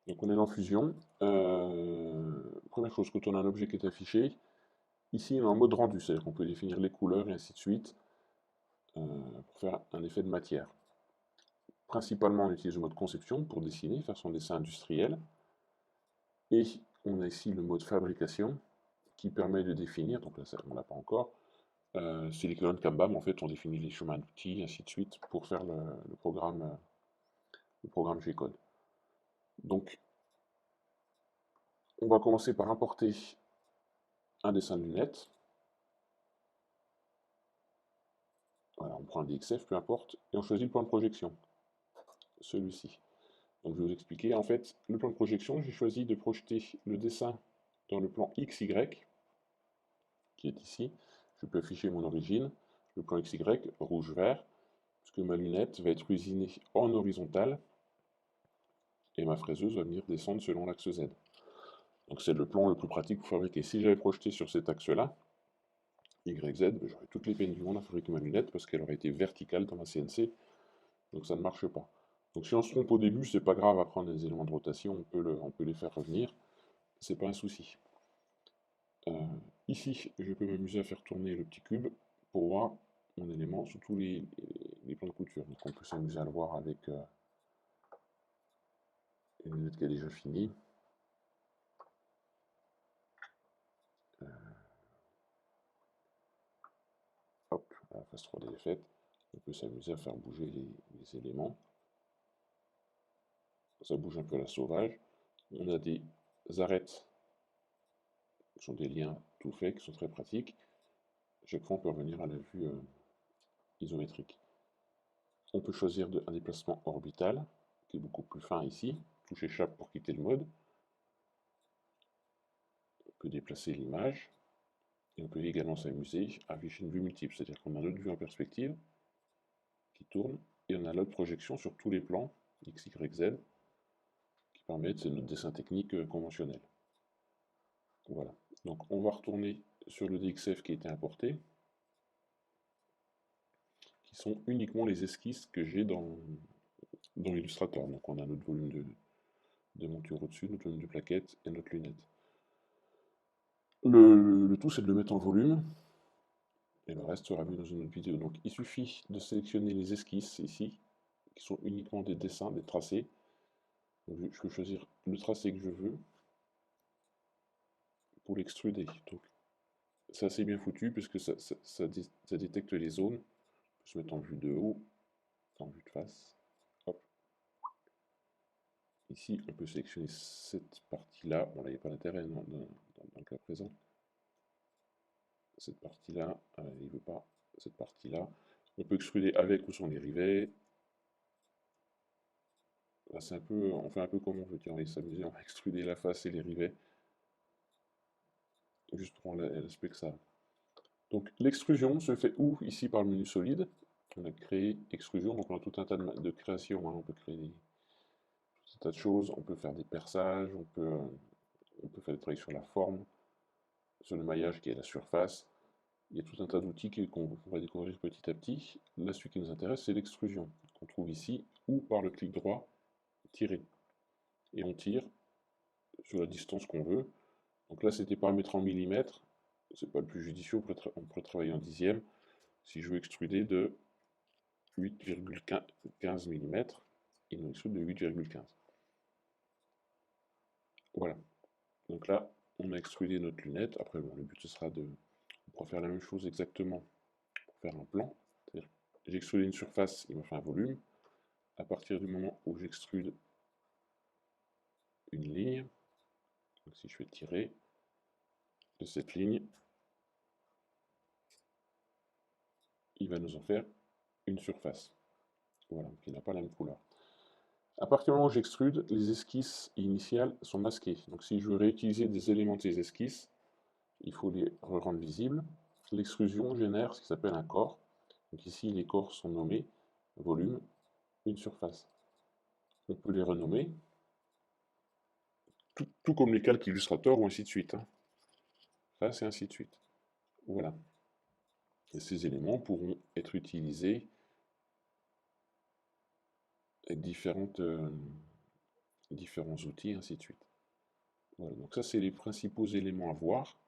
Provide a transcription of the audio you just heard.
Donc on est dans Fusion. Première chose, quand on a un objet qui est affiché, ici on est en mode rendu, c'est-à-dire qu'on peut définir les couleurs et ainsi de suite pour faire un effet de matière. Principalement on utilise le mode conception pour dessiner, faire son dessin industriel. Et on a ici le mode fabrication qui permet de définir, donc là on ne l'a pas encore, c'est l'équivalent de Kanban, en fait on définit les chemins d'outils, ainsi de suite, pour faire le programme G-code. Donc on va commencer par importer un dessin de lunettes. Voilà, on prend un DXF, peu importe, et on choisit le plan de projection, celui-ci. Donc je vais vous expliquer. En fait, le plan de projection, j'ai choisi de projeter le dessin dans le plan XY, qui est ici. Je peux afficher mon origine, le plan XY, rouge-vert, puisque ma lunette va être usinée en horizontal, et ma fraiseuse va venir descendre selon l'axe Z. Donc c'est le plan le plus pratique pour fabriquer. Si j'avais projeté sur cet axe-là, YZ, j'aurais toutes les peines du monde à fabriquer ma lunette, parce qu'elle aurait été verticale dans ma CNC, donc ça ne marche pas. Donc si on se trompe au début, c'est pas grave à prendre les éléments de rotation, on peut les faire revenir, c'est pas un souci. Ici, je peux m'amuser à faire tourner le petit cube pour voir mon élément sous tous les plans de couture. Donc on peut s'amuser à le voir avec une lunette qui est déjà finie. Hop, la phase 3D est faite. On peut s'amuser à faire bouger les éléments. Ça bouge un peu à la sauvage. On a des arêtes qui sont des liens tout faits, qui sont très pratiques. Chaque fois, on peut revenir à la vue isométrique. On peut choisir un déplacement orbital, qui est beaucoup plus fin ici. Touche échappe pour quitter le mode. On peut déplacer l'image. Et on peut également s'amuser à afficher une vue multiple, c'est-à-dire qu'on a notre vue en perspective qui tourne, et on a l'autre projection sur tous les plans, X, Y, Z, qui permettent, c'est notre dessin technique conventionnel. Voilà. Donc on va retourner sur le DXF qui a été importé, qui sont uniquement les esquisses que j'ai dans Illustrator. Donc on a notre volume de monture au-dessus, notre volume de plaquette et notre lunette. Le tout, c'est de le mettre en volume, et le reste sera vu dans une autre vidéo. Donc il suffit de sélectionner les esquisses ici, qui sont uniquement des dessins, des tracés. Donc je peux choisir le tracé que je veux pour l'extruder. Donc c'est assez bien foutu puisque ça détecte les zones. On peut se mettre en vue de haut, en vue de face. Hop. Ici, on peut sélectionner cette partie-là. Bon, là, il n'y a pas d'intérêt dans le cas présent. Cette partie-là, il ne veut pas. Cette partie-là. On peut extruder avec ou sans les rivets. Là, c'est un peu, on fait un peu comme on veut. Tiens, on va s'amuser, on va extruder la face et les rivets. Juste pour l'aspect que ça a. Donc l'extrusion se fait où? Ici par le menu solide. On a créé extrusion, donc on a tout un tas de créations. Hein. On peut créer tout un tas de choses, on peut faire des perçages, on peut faire des travaux sur la forme, sur le maillage qui est la surface. Il y a tout un tas d'outils qu'on va découvrir petit à petit. Là, celui qui nous intéresse, c'est l'extrusion, qu'on trouve ici, ou par le clic droit, tirer. Et on tire sur la distance qu'on veut. Donc là, c'était paramètre en millimètres. C'est pas le plus judicieux, on pourrait travailler en dixième. Si je veux extruder de 8,15 mm, il nous extrude de 8,15. Voilà. Donc là, on a extrudé notre lunette. Après, bon, le but ce sera de faire la même chose exactement pour faire un plan. C'est-à-dire, j'ai extrudé une surface, il me fait un volume. À partir du moment où j'extrude une ligne, donc si je fais tirer de cette ligne, il va nous en faire une surface. Voilà, qui n'a pas la même couleur. À partir du moment où j'extrude, les esquisses initiales sont masquées. Donc si je veux réutiliser des éléments de ces esquisses, il faut les rendre visibles. L'extrusion génère ce qui s'appelle un corps. Donc ici, les corps sont nommés volume, une surface. On peut les renommer, tout comme les calques Illustrator ou ainsi de suite. Hein. Face et ainsi de suite. Voilà. Et ces éléments pourront être utilisés avec différents outils, ainsi de suite. Voilà, donc ça c'est les principaux éléments à voir.